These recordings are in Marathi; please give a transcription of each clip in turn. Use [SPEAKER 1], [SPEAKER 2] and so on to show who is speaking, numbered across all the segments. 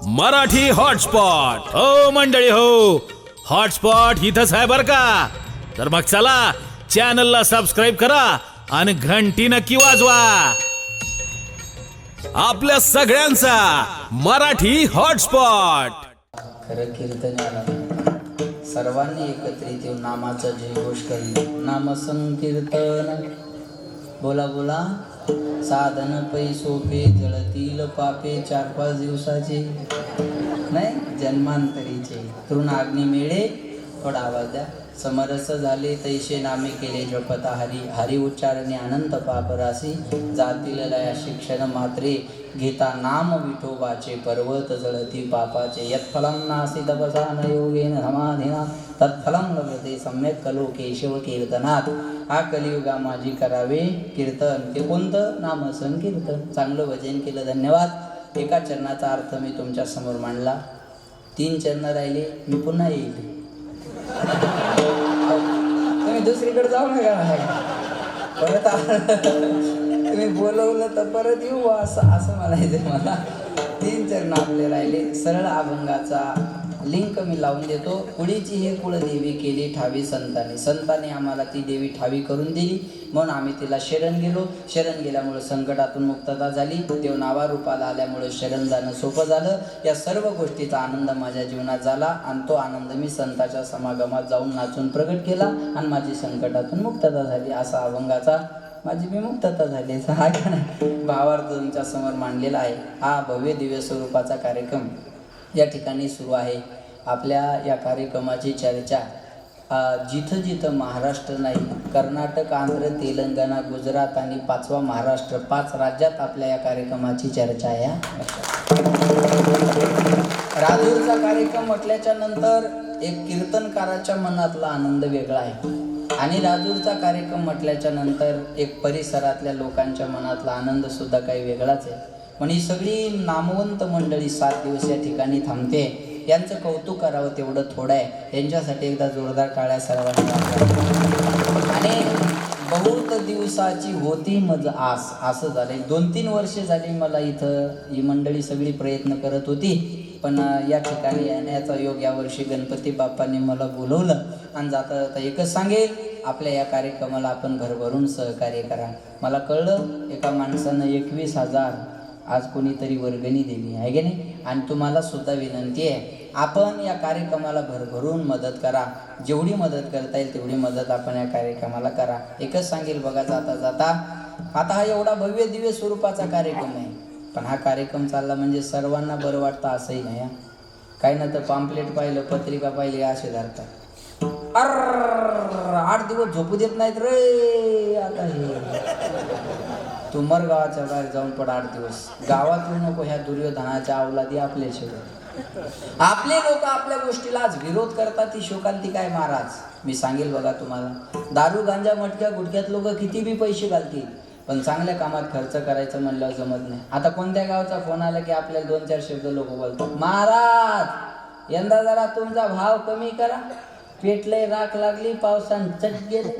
[SPEAKER 1] मराठी हॉटस्पॉट हो मंडळी हो, हॉटस्पॉट इथंच आहे बर का. तर मग चला चॅनलला सबस्क्राईब करा आणि घंटी नक्की वाजवा. आपल्या सगळ्यांचा मराठी हॉटस्पॉट.
[SPEAKER 2] खरं कीर्तनाला सर्वांनी एकत्रित येऊन नामाचा जयघोष करणे. नाम संकीर्तन बोला बोला. साधन पै सोपे जळतील पापे 4-5 दिवसाचे नाही जन्मांतरीचे. तृण अग्नी मेळे थोडा आवाज द्या. समरस झाले तैसे नामे केले जपता हरी. हरी उच्चारणे अनंत पापरासी. जातील लया शिक्षण मात्रे घेता नाम विठोबाचे. पर्वत जळती पापाचे. यत्फलं नासी तपसा न योगेन समाधिना तत्फलं लभते सम्यक कलो केशव कीर्तनात. हा कलियुगा माझी करावे कीर्तन. ते कोणतं? नाम संकीर्तन. चांगलं भजन केलं, धन्यवाद. एका चरणाचा अर्थ मी तुमच्या समोर मांडला. 3 चरण राहिले, मी पुन्हा येईल. तुम्ही दुसरीकडे जाऊ नका. परत तुम्ही बोलवलं तर परत येऊ असं म्हणायचं मला. 3 चरण आपले राहिले. सरळ अभंगाचा लिंक मी लावून देतो. कुळीची हे कुळदेवी केली ठावी संतांनी. संतांनी आम्हाला ती देवी ठावी करून दिली म्हणून आम्ही तिला शरण गेलो. शरण गेल्यामुळे संकटातून मुक्तता झाली. देव नावारूपाला आल्यामुळे शरण जाणं सोपं झालं. या सर्व गोष्टीचा आनंद माझ्या जीवनात झाला आणि तो आनंद मी संतांच्या समागमात जाऊन नाचून प्रगट केला आणि माझी संकटातून मुक्तता झाली. असा अभंगाचा माझी विमुक्तता झाली. हा का नाही भावार्थ तुमच्या समोर मांडलेला आहे. हा भव्य दिव्य स्वरूपाचा कार्यक्रम या ठिकाणी सुरू आहे. आपल्या या कार्यक्रमाची चर्चा जिथं जिथं महाराष्ट्र नाही, कर्नाटक, आंध्र, तेलंगणा, गुजरात आणि 5वा महाराष्ट्र, 5 राज्यात आपल्या या कार्यक्रमाची चर्चा आहे. राजूरचा कार्यक्रम म्हटल्याच्या नंतर एक कीर्तनकाराच्या मनातला आनंद वेगळा आहे आणि राजूरचा कार्यक्रम म्हटल्याच्या नंतर एक परिसरातल्या लोकांच्या मनातला आनंद सुद्धा काही वेगळाच आहे. पण ही सगळी नामवंत मंडळी 7 दिवस या ठिकाणी थांबते. यांचं कौतुक करावं तेवढं थोडं आहे. यांच्यासाठी एकदा जोरदार टाळ्या सर्वांनी. आणि बहुत दिवसाची होती मज आस असं झालंय. 2-3 वर्षे झाली मला इथं ही मंडळी सगळी प्रयत्न करत होती. पण या ठिकाणी येण्याचा योग यावर्षी गणपती बाप्पांनी मला बोलवलं आणि जाता जाता एकच सांगेल, आपल्या या कार्यक्रमाला आपण भरभरून सहकार्य करा. मला कळलं एका माणसानं 21,000 आज कोणीतरी वर्गणी दिली आहे की नाही. आणि तुम्हाला सुद्धा विनंती आहे, आपण या कार्यक्रमाला भरभरून मदत करा. जेवढी मदत करता येईल तेवढी मदत आपण या कार्यक्रमाला करा. एकच सांगेल बघा जाता जाता, आता हा एवढा भव्य दिव्य स्वरूपाचा कार्यक्रम आहे. पण हा कार्यक्रम चालला म्हणजे सर्वांना बरं वाटतं असंही नाही. काही ना तर पॅम्पलेट पाहिलं, पत्रिका पाहिली असे धरतात. 8 दिवस झोपू देत नाहीत रे. आता हे तू मर गावाच्या बाहेर जाऊन पड 8 दिवस. गावात येऊ नको. ह्या दुर्योधनाच्या अवलादी आपले आपले लोक आपल्या गोष्टीला आज विरोध करतात. ती शोकांती काय महाराज. मी सांगेल बघा तुम्हाला, दारू गांजा मटक्या गुटक्यात लोक किती बी पैसे घालतील पण चांगल्या कामात खर्च करायचं म्हणल्यावर जमत नाही. आता कोणत्या गावचा फोन आला की आपल्याला 2-4 शब्द लोक बोलतात, महाराज यंदा जरा तुमचा भाव कमी करा. पेटलंय, राख लागली, पावसानं चट गेले,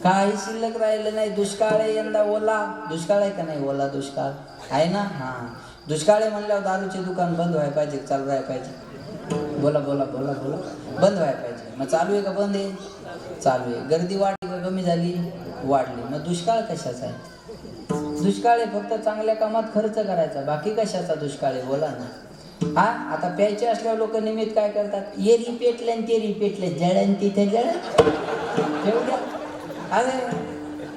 [SPEAKER 2] काही शिल्लक राहिलं नाही. दुष्काळ आहे यंदा. ओला दुष्काळ आहे का नाही? ओला दुष्काळ आहे ना. हां, दुष्काळ आहे म्हणल्यावर दारूचे दुकान बंद व्हायला पाहिजे, चालू राहायला पाहिजे. बोला बोला बोला बोला. बंद व्हायला पाहिजे. मग चालू आहे का बंद आहे? चालू आहे. गर्दी वाढली का कमी झाली? वाढली. मग दुष्काळ कशाचा आहे? दुष्काळ आहे फक्त चांगल्या कामात खर्च करायचा, बाकी कशाचा दुष्काळ आहे? बोला ना. हा, आता प्यायचे असल्यावर लोक निमित्त काय करतात, ये रिपेटले आणि ते रिपेटले, जळण तिथे जळण ठेवल्या. अरे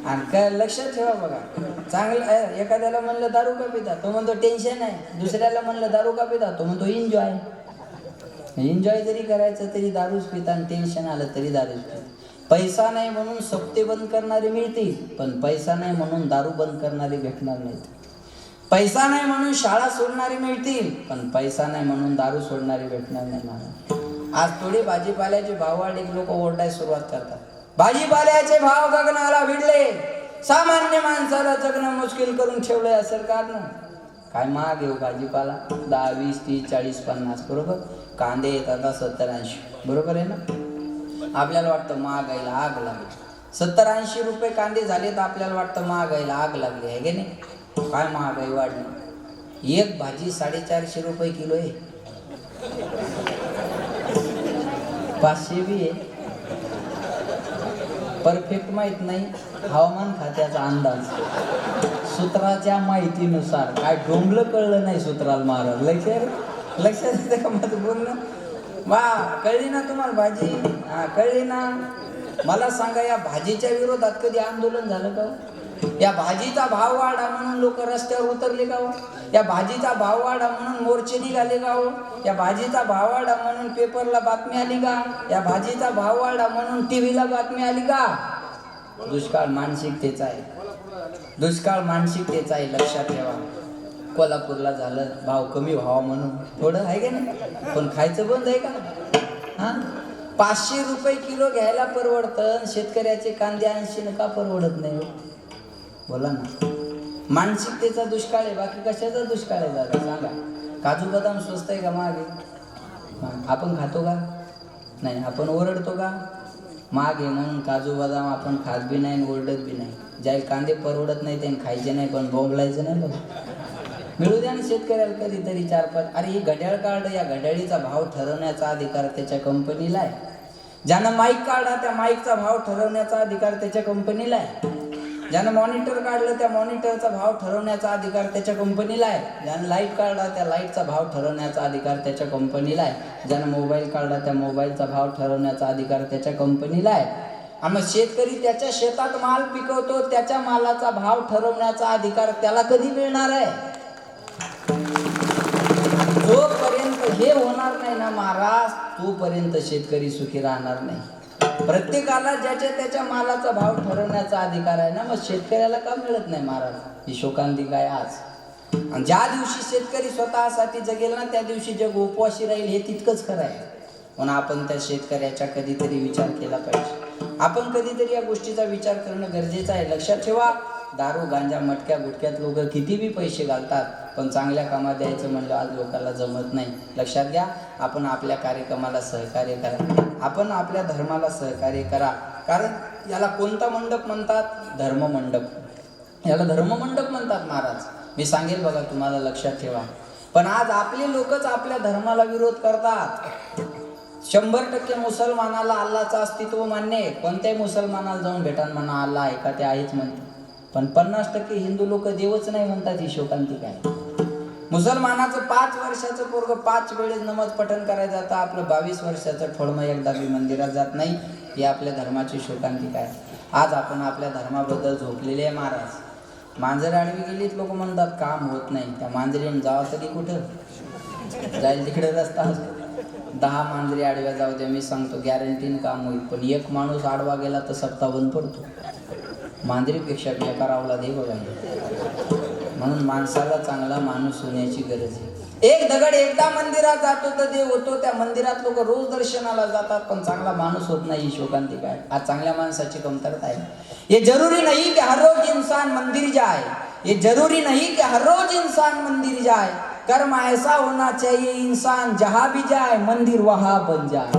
[SPEAKER 2] आणि काय लक्षात ठेवा बघा, चांगलं एखाद्याला म्हणलं दारू का पिता, तो म्हणतो टेन्शन आहे. दुसऱ्याला म्हणलं दारू का पिता, तो म्हणतो एन्जॉय. एन्जॉय जरी करायचं तरी दारूच पिता आणि टेन्शन आलं तरी दारूच पिता. पैसा नाही म्हणून सप्ते बंद करणारे मिळतील, पण पैसा नाही म्हणून दारू बंद करणारे भेटणार नाहीत. पैसा नाही म्हणून शाळा सोडणारी मिळतील, पण पैसा नाही म्हणून दारू सोडणारी भेटणार नाही. आज थोडी भाजीपाल्याचे भाव वाढले की लोक ओरडायला सुरुवात करतात. भाजीपाल्याचे भाव गगनाला भिडले, सामान्य माणसाला जगणं मुश्किल करून ठेवलंय या सरकारनं. काय महाग येऊ भाजीपाला, 10, 20, 30, 40, 50 बरोबर. कांदे येतात 70-80 बरोबर आहे ना. आपल्याला वाटतं महागाईला आग लागली. 70-80 रुपये कांदे झाले तर आपल्याला वाटतं महागाईला आग लागली आहे की नाही. काय महागाई वाढली. एक भाजी 450 रुपये किलो आहे, 500 बी आहे. परफेक्ट माहित नाही, हवामान खात्याचा अंदाज, सूत्राच्या माहितीनुसार. काय डोंगलं कळलं नाही सूत्राला महाराज. लक्षात येतं का माझं बोलणं? वा, कळली ना तुम्हाला भाजी? हा, कळली ना. मला सांगा, या भाजीच्या विरोधात कधी आंदोलन झालं का? या भाजीचा भाव वाढा म्हणून लोक रस्त्यावर उतरले का? या भाजीचा भाव वाढा म्हणून मोर्चे निघाले का? या भाजीचा भाव वाढा म्हणून पेपरला बातमी आली का? या भाजीचा भाव वाढा म्हणून टीव्हीला बातमी आली का? दुष्काळ मानसिकतेचा आहे, दुष्काळ मानसिकतेचा आहे. लक्षात ठेवा. कोल्हापूरला झालं भाव कमी व्हावा म्हणून थोडं आहे का नाही, पण खायचं बंद आहे का? हा, 500 रुपये किलो घ्यायला परवडतं, शेतकऱ्याचे कांदे 80 का परवडत नाही? बोला ना. मानसिकतेचा दुष्काळ आहे, बाकी कशाचा दुष्काळ आहे दादा सांगा? काजू बदाम स्वस्त आहे का महाग आहे? आपण खातो का? नाही. आपण ओरडतो का? महाग आहे म्हणून काजू बदाम आपण खात बी नाही, ओरडत बी नाही. ज्याला कांदे परवडत नाही त्यांनी खायचे नाही, पण बोंबलायचं नाही. बघ, मिळू द्या ना शेतकऱ्याला कधीतरी 4-5. अरे ही घड्याळ काढलं, या घड्याळीचा भाव ठरवण्याचा अधिकार त्याच्या कंपनीला आहे. ज्यानं माईक काढला त्या माईकचा भाव ठरवण्याचा अधिकार त्याच्या कंपनीला आहे. ज्यानं मॉनिटर काढलं त्या मॉनिटरचा भाव ठरवण्याचा अधिकार त्याच्या कंपनीला आहे. ज्यानं लाईट काढला त्या लाईटचा भाव ठरवण्याचा अधिकार त्याच्या कंपनीला आहे. ज्यानं मोबाईल काढला त्या मोबाईलचा भाव ठरवण्याचा अधिकार त्याच्या कंपनीला आहे. आणि मग शेतकरी त्याच्या शेतात माल पिकवतो, त्याच्या मालाचा भाव ठरवण्याचा अधिकार त्याला कधी मिळणार आहे? जोपर्यंत हे होणार नाही ना महाराज, तोपर्यंत शेतकरी सुखी राहणार नाही. प्रत्येकाला ज्याच्या त्याच्या मालाचा भाव ठरवण्याचा अधिकार आहे ना, मग शेतकऱ्याला का मिळत नाही महाराज? ही शोकांतिका आहे आज. आणि ज्या दिवशी शेतकरी स्वतःसाठी जगेल ना, त्या दिवशी जग उपवाशी राहील, हे तितकंच खरं आहे. म्हणून आपण त्या शेतकऱ्याचा कधीतरी विचार केला पाहिजे. आपण कधीतरी या गोष्टीचा विचार करणं गरजेचं आहे. लक्षात ठेवा, दारू गांजा मटक्या गुटक्यात लोक किती बी पैसे घालतात, पण चांगल्या कामात द्यायचं म्हणलं आज लोकांना जमत नाही. लक्षात घ्या, आपण आपल्या कार्यक्रमाला सहकार्य करा, आपण आपल्या धर्माला सहकार्य करा. कारण याला कोणता मंडप म्हणतात? धर्ममंडप. याला धर्ममंडप म्हणतात महाराज. मी सांगेल बघा तुम्हाला, लक्षात ठेवा. पण आज आपले लोकच आपल्या धर्माला विरोध करतात. 100% मुसलमानाला अल्लाचं अस्तित्व मान्य आहे. कोणत्याही मुसलमानाला जाऊन भेटान म्हणा अल्लाह आहे का, ते आहेच म्हणते. पण 50% हिंदू लोक देवच नाही म्हणतात. ही शोकांतिका आहे. मुसलमानाचं 5 वर्षाचं पोरग 5 वेळेस नमाज पठण करायला जातं, आपलं 22 वर्षाचं ठोडमं एकदा बी मंदिरात जात नाही. ही आपल्या धर्माची शोकांतिका आहे. आज आपण आपल्या धर्माबद्दल झोपलेले आहे महाराज. मांजर आडवी गेलीत लोक म्हणतात काम होत नाही. त्या मांजरीने जावं तरी कुठं जाईल? तिकडे रस्ता असतो. 10 मांजरी आडव्या जाऊ द्या, मी सांगतो गॅरंटीन काम होईल. पण एक माणूस आडवा गेला तर सप्ताह बंद पडतो. मांजरीपेक्षा बेकारावला दे बघा. म्हणून माणसाला चांगला माणूस होण्याची गरज आहे. एक दगड एकदा मंदिरात जातो तर देव होतो. त्या मंदिरात लोक रोज दर्शनाला जातात, पण चांगला माणूस होत नाही. शोकांतिका आहे. आज चांगल्या माणसाची कमतरता आहे. ये जरूरी नहीं कि हर रोज इंसान मंदिर जाए, ये जरूरी नहीं कि हर रोज इंसान मंदिर जाए, कर्म ऐसा होना चाहिए इंसान जहां भी जाए मंदिर वहां बन जाए.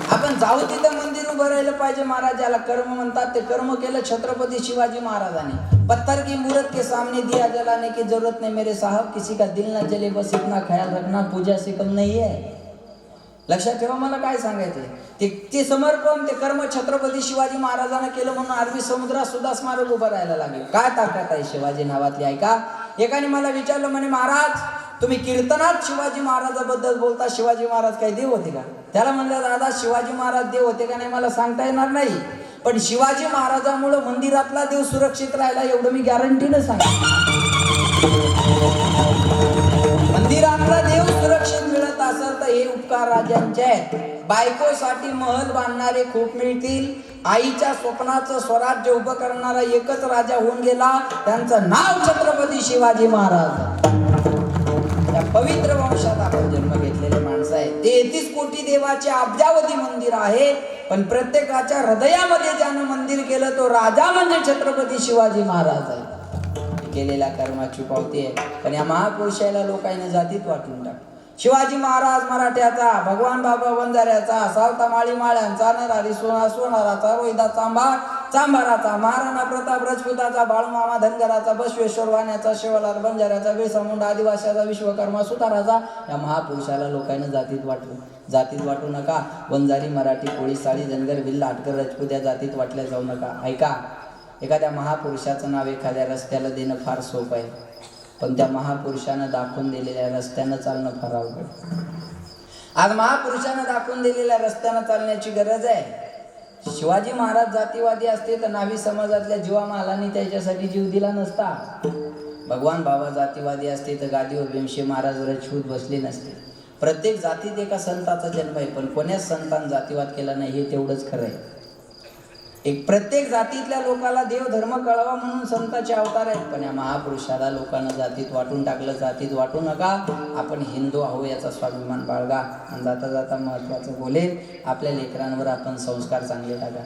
[SPEAKER 2] आपण जाऊ तिथं मंदिर उभं राहिलं पाहिजे महाराज. ज्याला कर्म म्हणतात ते कर्म केलं छत्रपती शिवाजी महाराजांनी. पत्थर की मूर्त के सामने दिया जलाने की जरूरत नहीं मेरे साहब, किसी का दिल ना जले बस इतना ख्याल रखना, पूजा से कम नहीं है. लक्षात ठेवा. मला काय सांगायचंय, ते समर्पण ते कर्म छत्रपती शिवाजी महाराजांना केलं म्हणून अरबी समुद्रात सुद्धा स्मारक उभं राहायला लागले. काय ताकद आहे शिवाजी नावातली आहे का? एकाने मला विचारलं, म्हणे महाराज तुम्ही कीर्तनात शिवाजी महाराजाबद्दल बोलता, शिवाजी महाराज काही देव होते का? त्याला म्हणलं दादा शिवाजी महाराज देव होते का नाही मला सांगता येणार नाही, पण शिवाजी महाराजांमुळे मंदिरातला देव सुरक्षित राहिला एवढं मी गॅरंटीनं सांगेन. मंदिरातला देव सुरक्षित मिळत असेल तर हे उपकार राजांचे आहेत. बायकोसाठी महल बांधणारे खूप मिळतील. आईच्या स्वप्नाचं स्वराज्य उभं करणारा एकच राजा होऊन गेला, त्यांचं नाव छत्रपती शिवाजी महाराज. त्या पवित्र वंशात आपण जन्म घेतलेले माणसं आहे. 33 कोटी देवाचे अब्जावधी मंदिर आहे, पण प्रत्येकाच्या हृदयामध्ये ज्यानं मंदिर केलं तो राजा म्हणजे छत्रपती शिवाजी महाराज आहे. केलेल्या कर्माची पावती आहे. पण या महापुरुषाला लोकांनी जातीत वाटून टाक. शिवाजी महाराज मराठ्याचा, भगवान बाबा वंजाऱ्याचा, सावता माळी माळ्यांचा, नरारी सोनाराचा, रोहिदास चांभार चांभाराचा, महाराणा प्रताप राजपुताचा, बाळूमामा धनगराचा, बसवेश्वर वाण्याचा, शिवलाल बंजाऱ्याचा, बिरसा मुंडा आदिवासीचा, विश्वकर्मा सुताराचा या महापुरुषाला लोकांनी जातीत वाटलं. जातीत वाटू नका. वंजारी, मराठी, कोळी, साळी, धनगर, भिल्ल, आटकर, राजपूत या जातीत वाटल्या जाऊ नका. ऐका, एखाद्या महापुरुषाचं नाव एखाद्या रस्त्याला देणं फार सोपं आहे, पण त्या महापुरुषानं दाखवून दिलेल्या रस्त्यानं चालणं फार अवघड. आज महापुरुषानं दाखवून दिलेल्या रस्त्यानं चालण्याची गरज आहे. शिवाजी महाराज जातीवादी असते तर न्हावी समाजातल्या जीवा महालांनी त्याच्यासाठी जीव दिला नसता. भगवान बाबा जातीवादी असते तर गादीवर भीमशे महाराज राजपूत बसले नसते. प्रत्येक जातीत एका संताचा जन्म आहे, पण कोण्याच संतान जातीवाद केला नाही हे तेवढंच खरं आहे. एक प्रत्येक जातीतल्या लोकाला देव धर्म कळवा म्हणून संतांचे अवतार आहेत, पण या महापुरुषाला लोकांना जातीत वाटून टाकलं. जातीत वाटू नका. आपण हिंदू आहो याचा स्वाभिमान बाळगा. आणि जाता जाता महत्त्वाचं बोलेल, आपल्या लेकरांवर आपण संस्कार चांगले टाका.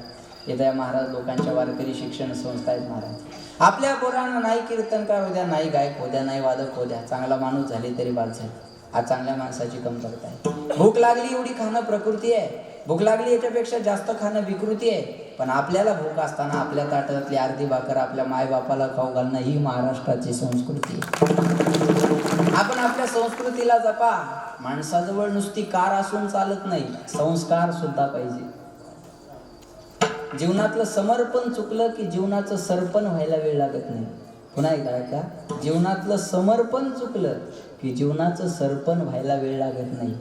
[SPEAKER 2] इथं या महाराज लोकांच्या वारकरी शिक्षण संस्था आहेत. महाराज आपल्या पोरांना नाही कीर्तनकार होद्या, नाही गायक होद्या, नाही वादक होद्या, चांगला माणूस झाली तरी बाद झाली. आज चांगल्या माणसाची कमतरता आहे. भूक लागली एवढी खाणं प्रकृती आहे, भूक लागली याच्यापेक्षा जास्त खाणं विकृती आहे. पण आपल्याला भूक असताना आपल्या ताटातली अर्धी भाकर आपल्या मायबापाला खाऊ घालणं ही महाराष्ट्राची संस्कृती आहे. आपण आपल्या संस्कृतीला जपा. माणसाजवळ नुसती कार असून चालत नाही, संस्कार सुद्धा पाहिजे. जीवनातलं समर्पण चुकलं की जीवनाचं सरपण व्हायला वेळ लागत नाही. पुन्हा एकदा का, जीवनातलं समर्पण चुकलं की जीवनाचं सरपण व्हायला वेळ लागत नाही.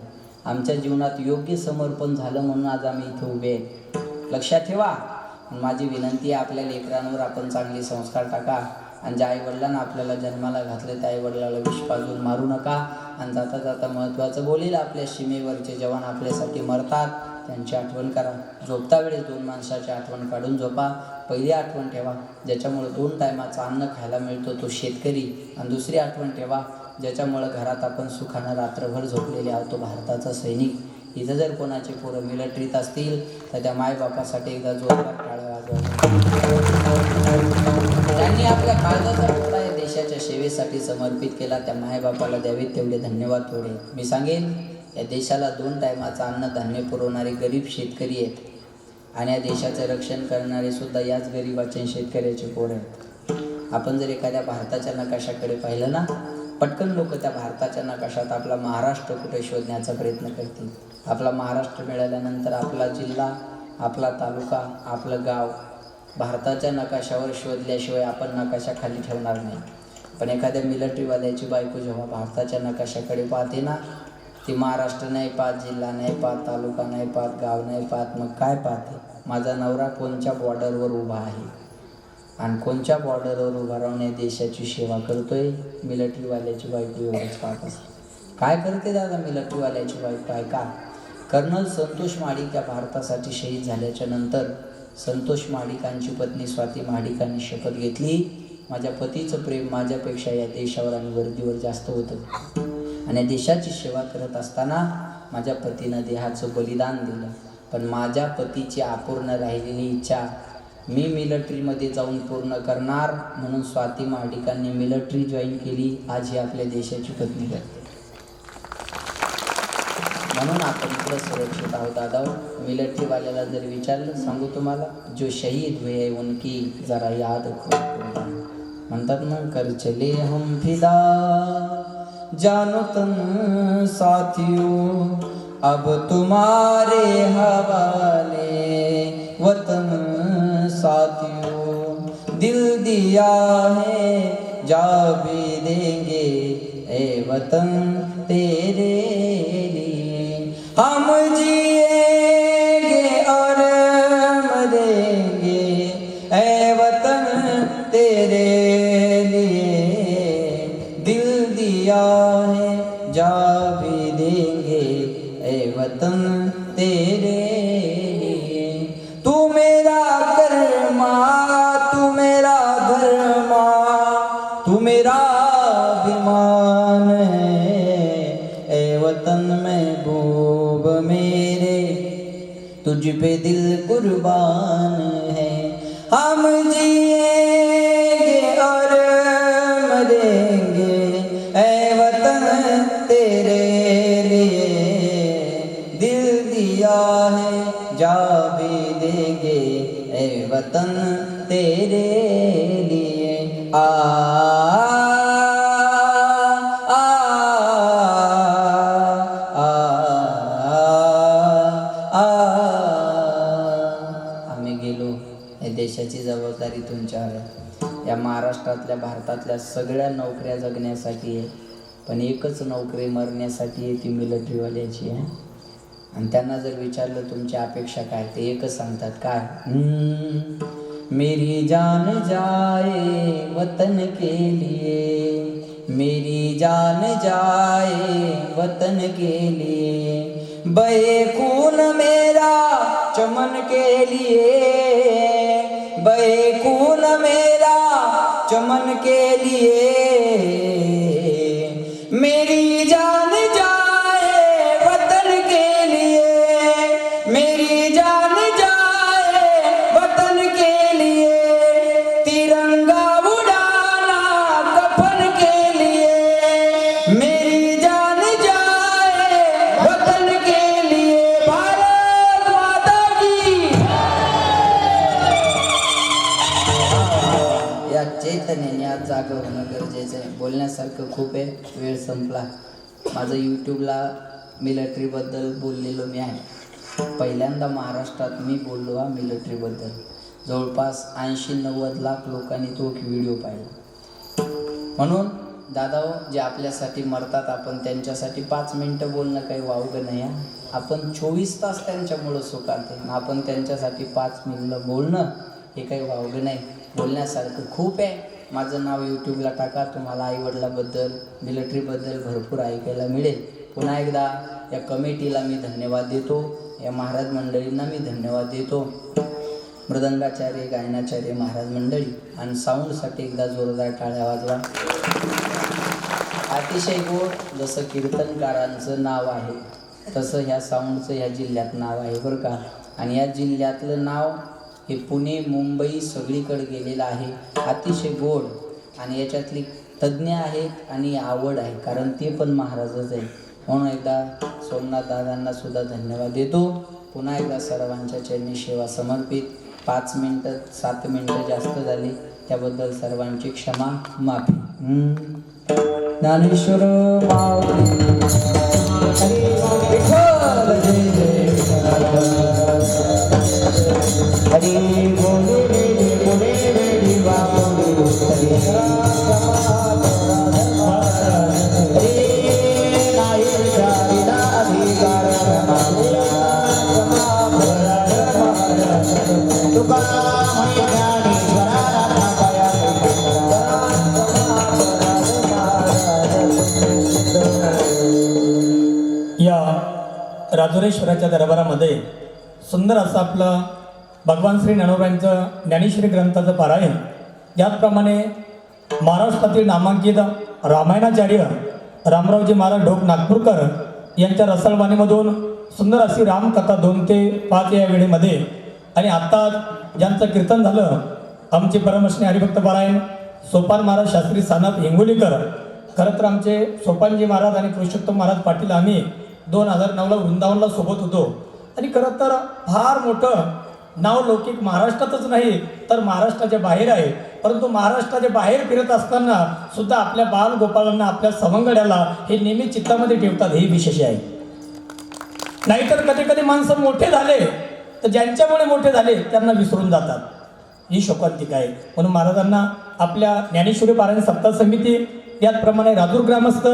[SPEAKER 2] आमच्या जीवनात योग्य समर्पण झालं म्हणून आज आम्ही इथे उभे आहे. लक्षात ठेवा. माझी विनंती आहे, आपल्या लेकरांवर आपण चांगले संस्कार टाका. आणि ज्या आईवडिलांना आपल्याला जन्माला घातले त्या आईवडिलाला विष पाजून मारू नका. आणि जाता जाता महत्त्वाचं बोलेल, आपल्या सीमेवरचे जवान आपल्यासाठी मरतात, त्यांची आठवण करा. झोपता वेळेस 2 माणसाची आठवण काढून झोपा. पहिली आठवण ठेवा, ज्याच्यामुळे 2 टायमाचं अन्न खायला मिळतो तो शेतकरी. आणि दुसरी आठवण ठेवा, ज्याच्यामुळं घरात आपण सुखानं रात्रभर झोपलेले आहोत, तो भारताचा सैनिक. इथं जर कोणाचे पोरं मिलिटरीत असतील तर त्या मायबापासाठी एकदा जोरदार टाळ्या वाजवा. त्यांनी आपल्या काळजाचा तुकडा या देशाच्या सेवेसाठी समर्पित केला. त्या मायबापाला द्यावेत तेवढे धन्यवाद थोडे. मी सांगेन, या देशाला 2 टायमाचं अन्न धान्य पुरवणारे गरीब शेतकरी आहेत. आणि या देशाचं रक्षण करणारे सुद्धा याच गरीबाच्या शेतकऱ्याचे पोरं आहेत. आपण जर एखाद्या भारताच्या नकाशाकडे पाहिलं ना, पटकन लोक त्या भारताच्या नकाशात आपला महाराष्ट्र कुठे शोधण्याचा प्रयत्न करतील. आपला महाराष्ट्र मिळाल्यानंतर आपला जिल्हा, आपला तालुका, आपलं गाव भारताच्या नकाशावर शोधल्याशिवाय आपण नकाशा खाली ठेवणार नाही. पण एखाद्या मिलिटरीवाल्याची बायको जेव्हा भारताच्या नकाशाकडे पाहते ना, ती महाराष्ट्र नाही पाहत, जिल्हा नाही पाहत, तालुका नाही पाहत, गाव नाही पाहत, मग काय पाहते? माझा नवरा कोणत्या बॉर्डरवर उभा आहे आणि कोणत्या बॉर्डरवर उभा राहून या देशाची सेवा करतोय. मिलिटरीवाल्याची बायको एवढंच पाहत असते. काय करते दादा मिलिटरीवाल्याची बायको? आहे का? कर्नल संतोष महाडिक या भारतासाठी शहीद झाल्याच्या नंतर संतोष महाडिकांची पत्नी स्वाती महाडिकांनी शपथ घेतली, माझ्या पतीचं प्रेम माझ्यापेक्षा या देशावर आणि वर्दीवर जास्त होतं. आणि देशाची सेवा करत असताना माझ्या पतीनं देहाचं बलिदान दिलं. पण माझ्या पतीची अपूर्ण राहिलेली इच्छा मी मिलिटरीमध्ये जाऊन पूर्ण करणार म्हणून स्वाती महाडिकांनी मिलिटरी जॉईन केली. आज ही आपल्या देशाची पत्नी करते. म्हणून आपण इकडं सुरक्षित आहोत. दादा, मिलिटरीवाल्याला जर विचारलं, सांगू तुम्हाला, जो शहीद हुए उनकी जरा याद करो. म्हणतात ना, कर चले हम फिदा जानो तन साथियों, अब तुम्हारे हवाले वतन साथियों, दिल दिया है जा भी देंगे ए वतन तेरे लिए, हम जिएंगे और मरेंगे ए वतन तेरे लिए, दिल दिया है जा भी देंगे ए वतन तेरे लिए, तू मेरा कर्मा, तू मेरा धर्मा, तू मेरा अभिमान है ए वतन महबूब मेरे, तुझ पे दिल कुर्बान है, हम जिएंगे और मरेंगे ए वतन तेरे लिए, दिल दिया है जा भी देंगे ए वतन तेरे लिए आ आ आ आम्ही गेलो. या देशाची जबाबदारी तुमच्यावर आहे. या महाराष्ट्रातल्या भारतातल्या सगळ्या नोकऱ्या जगण्यासाठी आहे, पण एकच नोकरी मरण्यासाठी आहे, ती मिलिटरीवाल्याची आहे. आणि त्यांना जर विचारलं तुमची अपेक्षा काय, ते एकच सांगतात काय, मेरी जान जाए वतन के लिए, मेरी जान जाए वतन के लिए, बहे खून मेरा चमन के लिए, बहे खून मेरा चमन के लिए, मेरी जान जाए वतन के लिए, मेरी जान जाए वतन के लिए, तिरंगा उड़ाना कफन के लिए, मेरी जान जाए वतन के लिए, भारत माता की. या चैतन्याने आज जागं होणं गरजेचं आहे. बोलण्यासारखं खूप आहे, वेळ संपला. माझं यूट्यूबला मिलिटरीबद्दल बोललेलो मी आहे. पहिल्यांदा महाराष्ट्रात मी बोललो हा मिलिटरीबद्दल. जवळपास 80-90 लाख लोकांनी तो व्हिडिओ पाहिला. म्हणून दादाओ, जे आपल्यासाठी मरतात आपण त्यांच्यासाठी 5 मिनटं बोलणं काही वावगं नाही आहे. आपण 24 तास त्यांच्यामुळं सुखात आहे. आपण त्यांच्यासाठी 5 मिनिटं बोलणं हे काही वावगं नाही. बोलण्यासारखं खूप आहे. माझं नाव यूट्यूबला टाका, तुम्हाला आईवडिलाबद्दल मिलिटरीबद्दल भरपूर ऐकायला मिळेल. पुन्हा एकदा या कमिटीला मी धन्यवाद देतो, या महाराज मंडळींना मी धन्यवाद देतो. मृदंगाचार्य, गायनाचार्य महाराज मंडळी आणि साऊंडसाठी एकदा जोरदार टाळ्या वाजवा. अतिशय गोड. जसं कीर्तनकारांचं नाव आहे तसं ह्या साऊंडचं ह्या जिल्ह्यात नाव आहे बरं का. आणि या जिल्ह्यातलं नाव हे पुणे, मुंबई सगळीकडे गेलेलं आहे. अतिशय गोड आणि याच्यातली तज्ज्ञ आहेत आणि आवड आहे, कारण ते पण महाराजच आहे. म्हणून एकदा सोमनाथ दादांना सुद्धा धन्यवाद देतो. पुन्हा एकदा सर्वांच्या चरणी सेवा समर्पित. 5 मिनटं 7 मिनटं जास्त झाली, त्याबद्दल सर्वांची क्षमा माफी. ज्ञानेश्वर माऊली हरी बोले बोले बेड़ी बाबू हरी नाही जाईना अधिकार
[SPEAKER 3] या राजुरेश्वराच्या दरबारामध्ये सुंदर असं आपलं भगवान श्री ज्ञानोबांचं ज्ञानेश्वरी ग्रंथाचं पारायण. याचप्रमाणे महाराष्ट्रातील नामांकित रामायणाचार्य रामरावजी महाराज ढोक नागपूरकर यांच्या रसळवाणीमधून सुंदर अशी रामकथा 2 ते 5 या वेळेमध्ये. आणि आत्ता ज्यांचं कीर्तन झालं आमचे परमश्री हरिभक्त पारायण सोपान महाराज शास्त्री सानप हिंगोलीकर. खरं तर आमचे सोपानजी महाराज आणि पुरुषोत्तम महाराज पाटील आम्ही 2009ला वृंदावनला सोबत होतो. आणि खरं तर फार मोठं नाव लौकिक महाराष्ट्रातच नाही तर महाराष्ट्राच्या बाहेर आहे. परंतु महाराष्ट्राच्या बाहेर फिरत असताना सुद्धा आपल्या बालगोपालांना, आपल्या सवंगड्याला हे नेहमी चित्तामध्ये ठेवतात, हे विशेष आहे. नाहीतर कधी कधी माणसं मोठे झाले तर ज्यांच्यामुळे मोठे झाले त्यांना विसरून जातात, ही शोकांतिका आहे. म्हणून महाराजांना आपल्या ज्ञानेश्वरी पारायण सप्ताह समिती, त्याचप्रमाणे राजूर ग्रामस्थ,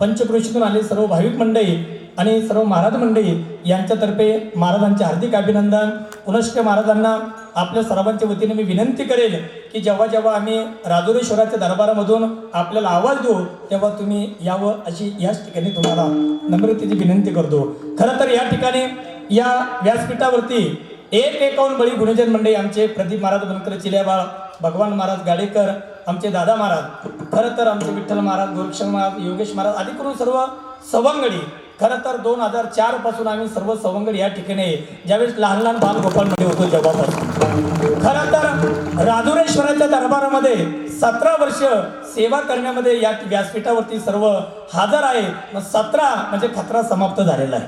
[SPEAKER 3] पंचक्रोशीतून आले सर्व भाविक मंडळी आणि सर्व महाराज मंडळी यांच्यातर्फे महाराजांचे हार्दिक अभिनंदन. पुनश्च महाराजांना आपल्या सर्वांच्या वतीने मी विनंती करेल की जेव्हा जेव्हा आम्ही राजुरेश्वराच्या दरबारामधून आपल्याला आवाज देऊ तेव्हा तुम्ही यावं, अशी याच ठिकाणी तुम्हाला नम्रतेची विनंती करतो. खरं तर या ठिकाणी या व्यासपीठावरती 51 बळी गुणजन मंडळी आमचे प्रदीप महाराज बनकर चिल्याबाळ, भगवान महाराज गाडेकर, आमचे दादा महाराज, खरं तर आमचे विठ्ठल महाराज, गोरक्षण महाराज, योगेश महाराज आदी करून सर्व सवंगडी. खरं तर 2004 पासून आम्ही सर्व सवंगडी या ठिकाणी ज्यावेळेस लहान लहान बालगोपालमध्ये होतो तेव्हापासून. खरं तर राजुरेश्वराच्या दरबारामध्ये 17 वर्ष सेवा करण्यामध्ये या व्यासपीठावरती सर्व हजर आहे. 17 म्हणजे खतरा समाप्त झालेला आहे.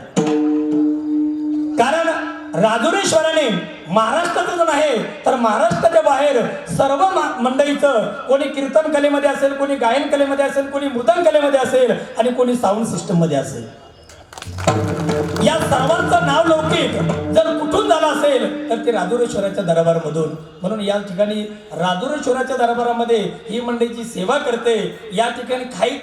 [SPEAKER 3] कारण राजुरेश्वराने महाराष्ट्रातच नाही तर महाराष्ट्राच्या बाहेर सर्व मंडळीचं, कोणी कीर्तन कलेमध्ये असेल, कोणी गायन कलेमध्ये असेल, कोणी मृदंग कलेमध्ये असेल आणि कोणी साऊंड सिस्टम मध्ये असेल, या सर्वांचं नाव लौकिक जर कुठून झालं असेल तर ते राजुरेश्वराच्या दरबारमधून. म्हणून या ठिकाणी राजुरेश्वराच्या दरबारामध्ये ही मंडळीची सेवा करते. या ठिकाणी काही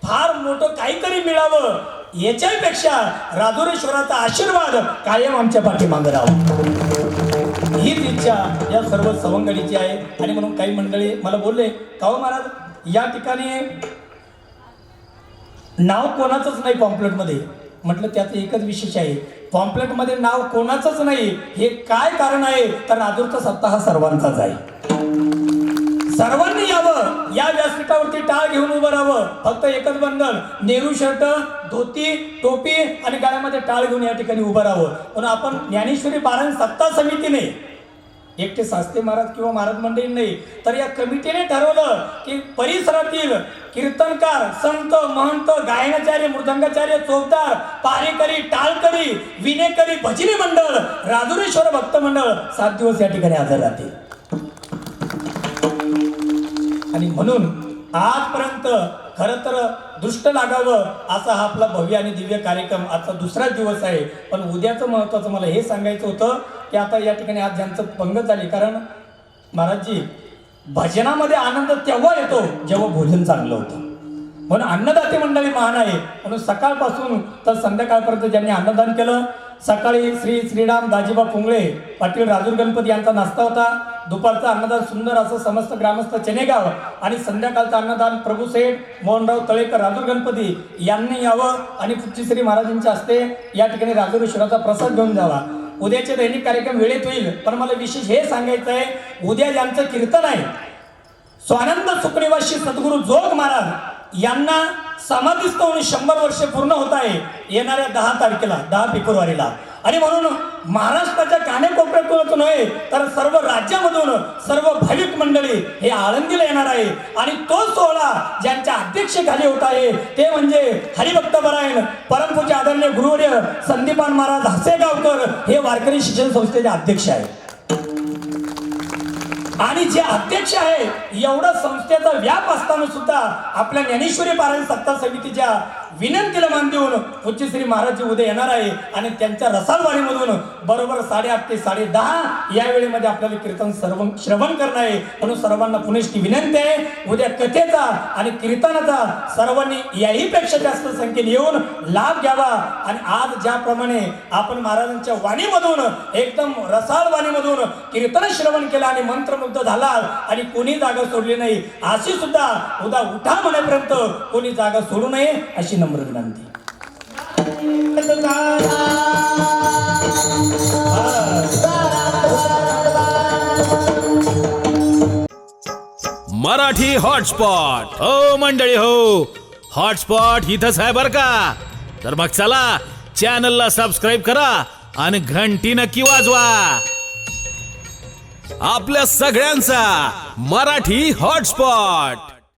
[SPEAKER 3] फार मोठं काहीतरी मिळावं याच्यापेक्षा राजुरेश्वराचा आशीर्वाद कायम आमच्या पाठीमागे राहावा हीच इच्छा या सर्व सवंगडीची आहे. आणि म्हणून काही मंडळी मला बोलले, काहो महाराज या ठिकाणी नाव कोणाचंच नाही पॉम्पलेटमध्ये. म्हटलं त्याचं एकच विशेष आहे, पॉम्पलेटमध्ये नाव कोणाचंच नाही. हे काय कारण आहे तर राजूरचा सत्ता हा सर्वांचाच आहे. सर्वांनी यावं, या व्यासपीठावरती टाळ घेऊन उभं राहावं. फक्त एकच बंधन, नेहरू शर्ट, धोती, टोपी आणि गळ्यामध्ये टाळ घेऊन या ठिकाणी उभं राहावं. म्हणून आपण ज्ञानेश्वरी पारायण सत्ता समितीने, एकटे शास्त्री महाराज किंवा महाराज मंडळी नाही तर या कमिटीने ठरवलं की परिसरातील कीर्तनकार, संत, महंत, गायनाचार्य, मृदंगाचार्य, चौकदार, पारेकरी, टाळकरी, विनेकरी, भजनी मंडळ, राजुरेश्वर भक्त मंडळ 7 दिवस या ठिकाणी हजर राहतील. आणि म्हणून आजपर्यंत खरं तर दृष्ट लागावं असा हा आपला भव्य आणि दिव्य कार्यक्रम आजचा दुसरा दिवस आहे. पण उद्याचं महत्त्वाचं मला हे सांगायचं होतं की आता या ठिकाणी आज ज्यांचं पंगत झाली, कारण महाराजजी भजनामध्ये आनंद तेव्हा येतो जेव्हा भोजन चांगलं होतं. म्हणून अन्नदाते मंडळी महान आहे. म्हणून सकाळपासून तर संध्याकाळपर्यंत ज्यांनी अन्नदान केलं, सकाळी श्री श्रीराम दाजीबा कुंगळे पाटील राजूर गणपती यांचा नाश्ता होता. दुपारचं अन्नदान सुंदर असं समस्त ग्रामस्थ चेनेगाव आणि संध्याकाळचं अन्नदान प्रभू सेठ, मोहनराव तळेकर, राजूर गणपती यांनी यावं आणि श्री महाराजांच्या हस्ते या ठिकाणी राजुरेश्वराचा प्रसाद घेऊन जावा. उद्याचे दैनिक कार्यक्रम वेळेत होईल. पण मला विशेष हे सांगायचं आहे, उद्या ज्यांचं कीर्तन आहे स्वानंद सुखनिवासी सद्गुरू जोग महाराज यांना समाधीस्थ होऊन 100 वर्ष पूर्ण होत आहे येणाऱ्या 10 तारखेला, 10 फेब्रुवारीला. आणि म्हणून महाराष्ट्राच्या कानेकोपऱ्यातून नव्हे तर सर्व राज्यामधून सर्व भाविक मंडळी हे आळंदीला येणार आहे. आणि तो सोहळा ज्यांच्या अध्यक्षतेखाली होत आहे ते म्हणजे हरिभक्त परायण परमपूज्य आदरणीय गुरुवर्य संदीपान महाराज हसेगावकर हे वारकरी शिक्षण संस्थेचे अध्यक्ष आहेत. आणि जे अध्यक्ष आहे एवढा संस्थेचा व्याप असताना सुद्धा आपल्या ज्ञानेश्वरी पारायण सत्ता समितीच्या विनंतीला मान देऊन पूज्य श्री महाराज उद्या येणार आहे. आणि त्यांच्या रसालवाणीमधून बरोबर 8:30 ते 10:30 या वेळेमध्ये आपल्याला कीर्तन श्रवण करणं आहे. म्हणून सर्वांना पुनश्च विनंती आहे, उद्या कथेचा आणि कीर्तनाचा सर्वांनी याहीपेक्षा जास्त संख्येने येऊन लाभ घ्यावा. आणि आज ज्याप्रमाणे आपण महाराजांच्या वाणीमधून एकदम रसाळ वाणीमधून कीर्तन श्रवण केलं आणि मंत्रमुग्ध झाला आणि कोणी जागा सोडली नाही, अशी सुद्धा उद्या उठा म्हणेपर्यंत कोणी जागा सोडू नये अशी नम्र विनंती.
[SPEAKER 1] मराठी हॉटस्पॉट हो मंडळी हो, हॉटस्पॉट इथंच आहे बर का. तर मग चला चॅनलला सबस्क्राईब करा आणि घंटी नक्की वाजवा. आपल्या सगळ्यांचा मराठी हॉटस्पॉट.